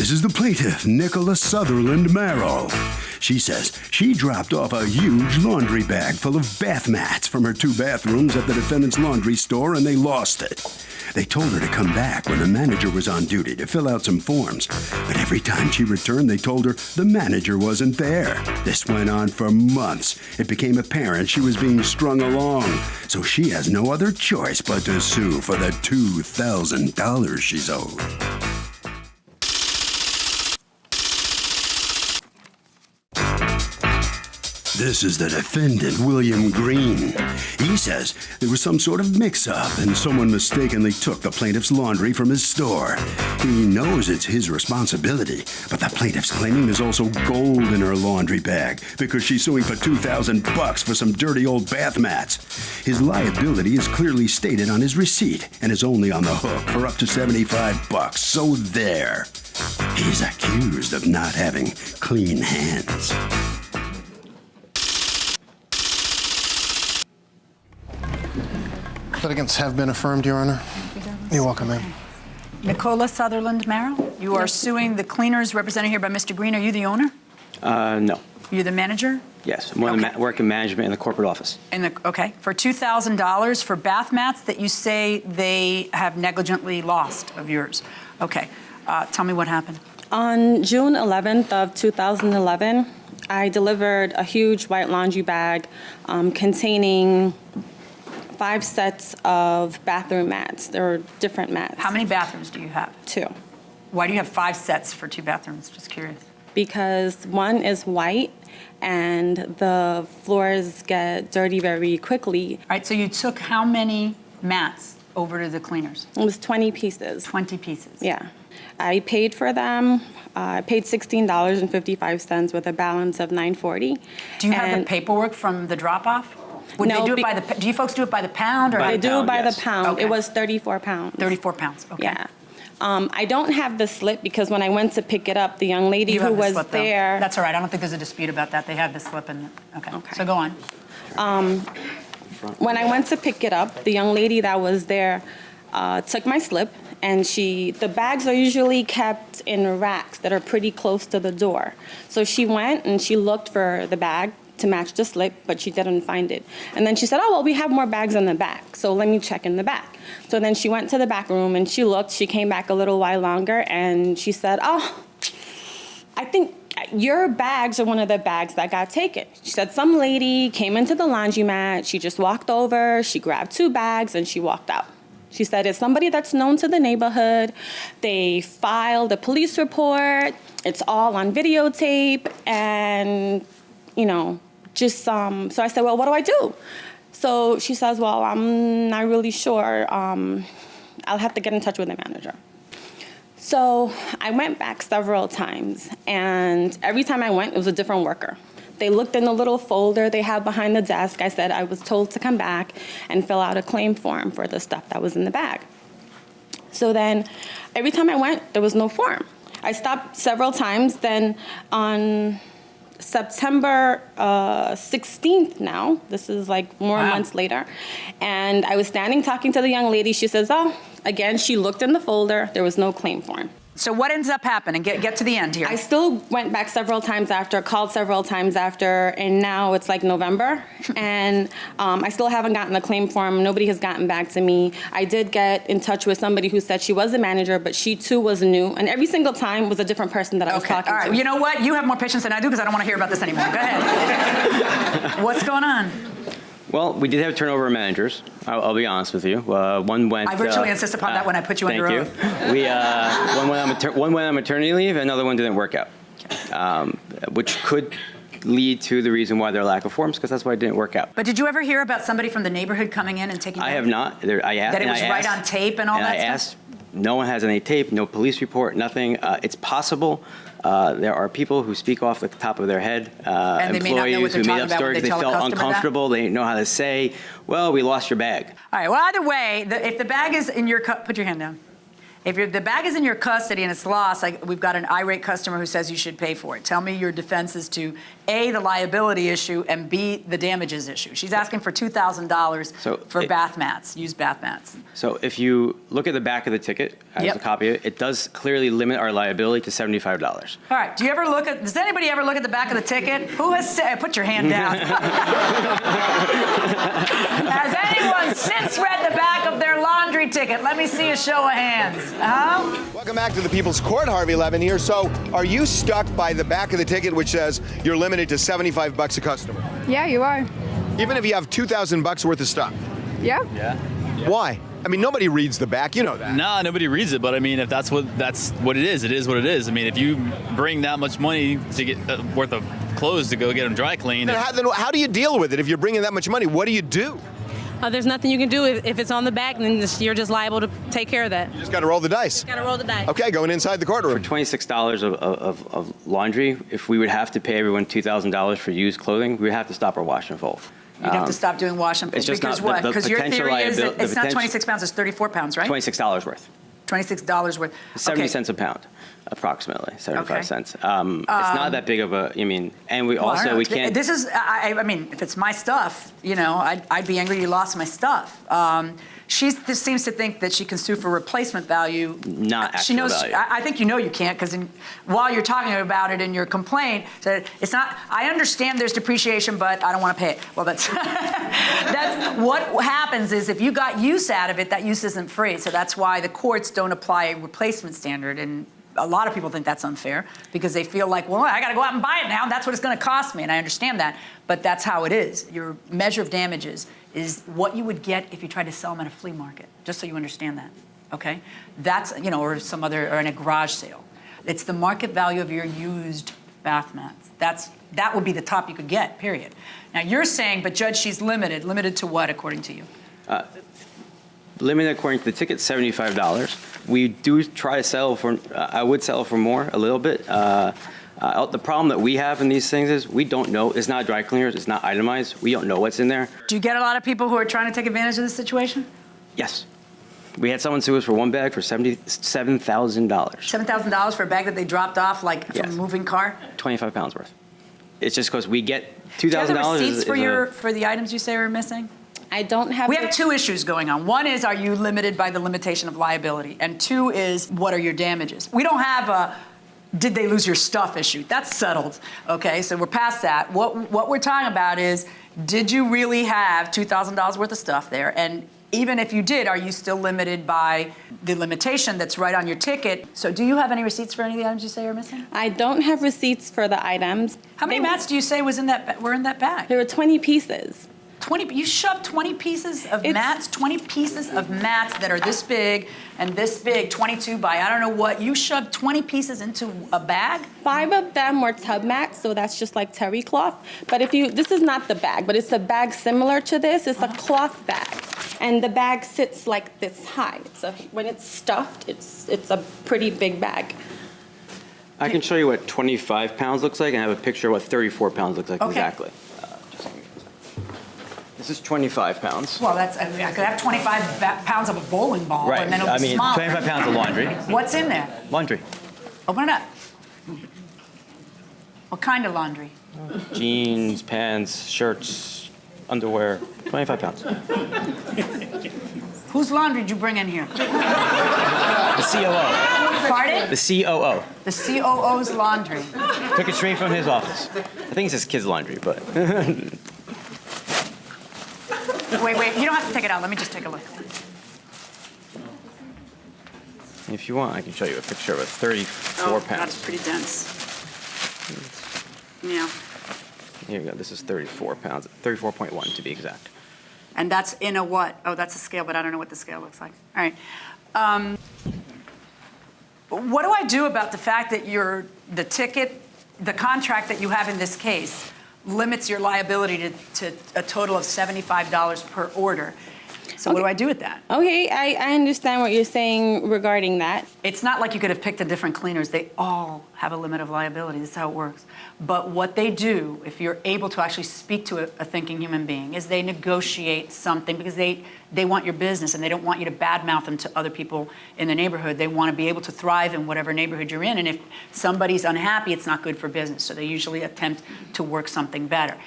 This is the plaintiff, Nicola Sutherland Merrill. She says she dropped off a huge laundry bag full of bath mats from her 2 bathrooms at the defendant's laundry store, and they lost it. They told her to come back when the manager was on duty to fill out some forms. But every time she returned, they told her the manager wasn't there. This went on for months. It became apparent she was being strung along. So she has no other choice but to sue for the $2,000 she's owed. This is the defendant, William Green. He says there was some sort of mix-up and someone mistakenly took the plaintiff's laundry from his store. He knows it's his responsibility, but the plaintiff's claiming there's also gold in her laundry bag because she's suing for $2,000 for some dirty old bath mats. His liability is clearly stated on his receipt and is only on the hook for up to $75. So there. He's accused of not having clean hands. Litigants have been affirmed, Your Honor. You're welcome, ma'am. Nicola Sutherland Merrill, you are suing the cleaners represented here by Mr. Green. Are you the owner? No. You're the manager? Yes, I work in management in the corporate office. Okay, for $2,000 for bath mats that you say they have negligently lost of yours. Okay, tell me what happened. On June 11th of 2011, I delivered a huge white laundry bag containing 5 sets of bathroom mats. There were different mats. How many bathrooms do you have? 2. Why do you have 5 sets for 2 bathrooms? Just curious. Because one is white and the floors get dirty very quickly. All right, so you took how many mats over to the cleaners? It was 20 pieces. 20 pieces. Yeah. I paid for them. I paid $16.55 with a balance of $9.40. Do you have the paperwork from the drop-off? Would No, they do it by the? Do you folks do it by the pound or? By They the do pound, by yes. the pound. Okay. It was 34 pounds. 34 pounds. Okay. Yeah. I don't have the slip because when I went to pick it up, the young lady You who have the was slip, though. there. That's all right. I don't think there's a dispute about that. They have the slip in. Okay. So go on. When I went to pick it up, the young lady that was there took my slip, and the bags are usually kept in racks that are pretty close to the door. So she went and she looked for the bag to match the slip, but she didn't find it. And then she said, oh, well, we have more bags in the back, so let me check in the back. So then she went to the back room and she looked. She came back a little while longer and she said, oh, I think your bags are one of the bags that got taken. She said some lady came into the laundromat, she just walked over, she grabbed 2 bags and she walked out. She said it's somebody that's known to the neighborhood. They filed a police report. It's all on videotape. And, you know, so I said, well, what do I do? So she says, well, I'm not really sure. I'll have to get in touch with the manager. So I went back several times, and every time I went, it was a different worker. They looked in the little folder they have behind the desk. I said I was told to come back and fill out a claim form for the stuff that was in the bag. So then every time I went, there was no form. I stopped several times. Then on September 16th now, this is like more months later, and I was standing talking to the young lady. She says, oh, again, she looked in the folder. There was no claim form. So what ends up happening? Get to the end here. I still went back several times after, called several times after, and now it's like November, and I still haven't gotten the claim form. Nobody has gotten back to me. I did get in touch with somebody who said she was a manager, but she too was new, and every single time was a different person that I was talking all right. to. You know what? You have more patience than I do because I don't want to hear about this anymore. Go ahead. What's going on? Well, we did have turnover of managers. I'll be honest with you. One went. I virtually insist upon that when I put you under oath. Thank you. One went on maternity leave. Another one didn't work out, which could lead to the reason why their lack of forms, because that's why it didn't work out. But did you ever hear about somebody from the neighborhood coming in and taking? I have not. I asked, that it was right on tape and all that stuff? I asked. No one has any tape. No police report. Nothing. It's possible. There are people who speak off the top of their head, and they may not know what employees they're who made talking up about when stories. they They tell a felt customer that? uncomfortable. They didn't know how to say, well, we lost your bag. All right. Well, either way, if the bag is in your cup, put your hand down. If the bag is in your custody and it's lost, we've got an irate customer who says you should pay for it. Tell me your defenses to A, the liability issue, and B, the damages issue. She's asking for $2,000 for bath mats, used bath mats. So if you look at the back of the ticket, as a copy of it, it does clearly limit our liability to $75. All right. Does anybody ever look at the back of the ticket? Who has said, put your hand down. Has anyone since read the back of their laundry ticket? Let me see a show of hands. Welcome back to the People's Court. Harvey Levin here. So, are you stuck by the back of the ticket which says you're limited to $75 a customer? Yeah, you are. Even if you have $2,000 worth of stuff? Yeah. Yeah. Why? I mean, nobody reads the back. You know that. Nah, nobody reads it. But I mean, if that's what it is what it is. I mean, if you bring that much money to get worth of clothes to go get them dry cleaned, Then how do you deal with it if you're bringing that much money? What do you do? There's nothing you can do. If it's on the back, then you're just liable to take care of that. You just got to roll the dice. Got to roll the dice. Okay, going inside the courtroom. For $26 of laundry, if we would have to pay everyone $2,000 for used clothing, we would have to stop our wash and fold. You'd have to stop doing wash and fold. It's just because not what? Because your potential theory is that liability- it's not 26 pounds, it's 34 pounds, right? $26 worth. $26 worth. 70 Okay. cents a pound, approximately, 75 Okay. cents. It's not that big of a, and we Well, I don't also, know. we can't. This is, I mean, if it's my stuff, I'd be angry you lost my stuff. This seems to think that she can sue for replacement value. Not She actual knows. value. I think you can't because while you're talking about it in your complaint, that it's not. I understand there's depreciation, but I don't want to pay it. Well, that's what happens is if you got use out of it, that use isn't free. So that's why the courts don't apply a replacement standard. And a lot of people think that's unfair because they feel like, well, I got to go out and buy it now. That's what it's going to cost me. And I understand that. But that's how it is. Your measure of damages is what you would get if you tried to sell them at a flea market, just so you understand that, okay? That's, or or in a garage sale. It's the market value of your used bath mats. That would be the top you could get, period. Now, you're saying, but Judge, she's limited. Limited to what, according to you? Limited according to the ticket, $75. We do try to sell for, I would sell for more, a little bit. The problem that we have in these things is we don't know. It's not dry cleaners. It's not itemized. We don't know what's in there. Do you get a lot of people who are trying to take advantage of this situation? Yes. We had someone sue us for one bag for $77,000. $7,000 for a bag that they dropped off, like from a moving car? 25 pounds worth. It's just because we get $2,000. Do you have the receipts for the items you say are missing? I don't have. We have two issues going on. One is, are you limited by the limitation of liability? And two is, what are your damages? We don't have a did they lose your stuff issue. That's settled, okay? So we're past that. What we're talking about is, did you really have $2,000 worth of stuff there? And even if you did, are you still limited by the limitation that's right on your ticket? So do you have any receipts for any of the items you say are missing? I don't have receipts for the items. How many mats do you say were in that bag? There were 20 pieces. 20, you shoved 20 pieces of mats, 20 pieces of mats that are this big and this big, 22 by I don't know what. You shoved 20 pieces into a bag? 5 of them were tub mats, so that's just like terry cloth. But this is not the bag, but it's a bag similar to this. It's a cloth bag. And the bag sits like this high. So when it's stuffed, it's a pretty big bag. I can show you what 25 pounds looks like and I have a picture of what 34 pounds looks like exactly. This is 25 pounds. Well, I could have 25 pounds of a bowling ball, Right. and then it'll be smaller. 25 pounds of laundry. What's in there? Laundry. Open it up. What kind of laundry? Jeans, pants, shirts, underwear. 25 pounds. Whose laundry did you bring in here? The COO. Pardon? The COO. The COO's laundry. Took it straight from his office. I think it says kids' laundry, but. Wait, you don't have to take it out. Let me just take a look. If you want, I can show you a picture of a 34 pounds. That's pretty dense. Yeah. Here you go. This is 34 pounds. 34.1 to be exact. And that's in a what? Oh, that's a scale, but I don't know what the scale looks like. All right. What do I do about the fact that the ticket, the contract that you have in this case, limits your liability to a total of $75 per order? So what do I do with that? Okay, I understand what you're saying regarding that. It's not like you could have picked the different cleaners. They all have a limit of liability. This is how it works. But what they do, if you're able to actually speak to a thinking human being, is they negotiate something because they want your business and they don't want you to badmouth them to other people in the neighborhood. They want to be able to thrive in whatever neighborhood you're in. And if somebody's unhappy, it's not good for business. So they usually attempt to work something better.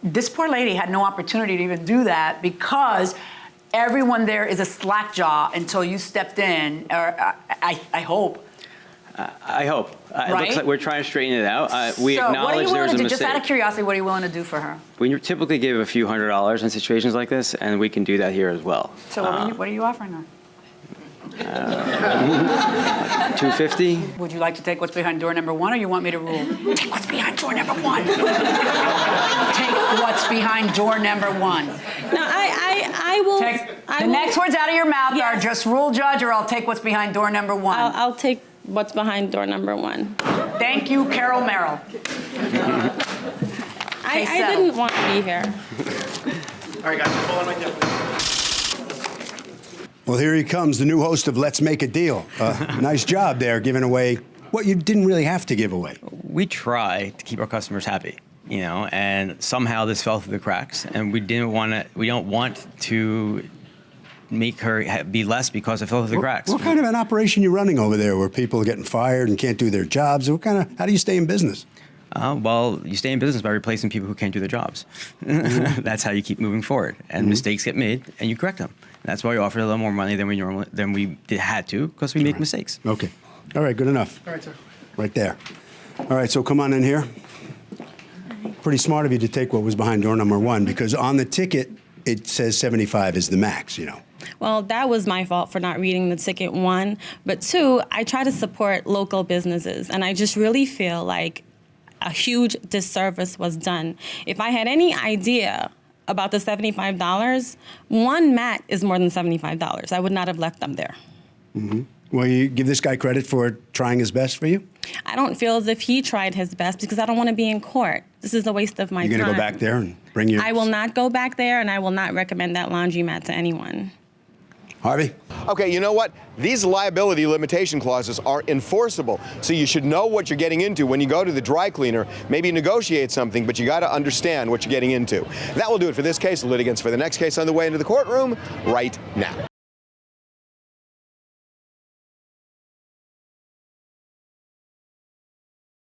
This poor lady had no opportunity to even do that because everyone there is a slack jaw until you stepped in, or I hope. I hope. It Right? looks like we're trying to straighten it out. We So what are acknowledge you there was willing a to do? mistake. Just out of curiosity, what are you willing to do for her? We typically give a few $100s in situations like this, and we can do that here as well. So what are you offering her? $250? Would you like to take what's behind door number 1, or you want me to rule? Take what's behind door number 1. Take what's behind door number 1. No, I will. The next words out of your mouth are Yes. just rule, judge, or I'll take what's behind door number 1. I'll take what's behind door number 1. Thank you, Carol Merrill. I settle. didn't want to be here. All right, guys, hold on right there, please. Well, here he comes, the new host of Let's Make a Deal. Nice job there, giving away what you didn't really have to give away. We try to keep our customers happy, and somehow this fell through the cracks, and we don't want to make her be less because it fell through the cracks. What kind of an operation are you running over there where people are getting fired and can't do their jobs? How do you stay in business? Well, you stay in business by replacing people who can't do their jobs. That's how you keep moving forward. And mistakes get made, and you correct them. That's why we offer a little more money than we had to, because we make mistakes. Okay. All right, good enough. All right, sir. Right there. All right, so come on in here. Pretty smart of you to take what was behind door number 1, because on the ticket, it says 75 is the max, Well, that was my fault for not reading the ticket, 1. But 2, I try to support local businesses, and I just really feel like a huge disservice was done. If I had any idea about the $75, 1 mat is more than $75. I would not have left them there. Mm-hmm. Well, you give this guy credit for trying his best for you? I don't feel as if he tried his best because I don't want to be in court. This is a waste of my time. You're going to go back there and bring your... I will not go back there, and I will not recommend that laundromat to anyone. Harvey? Okay, you know what? These liability limitation clauses are enforceable, so you should know what you're getting into when you go to the dry cleaner. Maybe negotiate something, but you got to understand what you're getting into. That will do it for this case. The litigants for the next case on the way into the courtroom right now.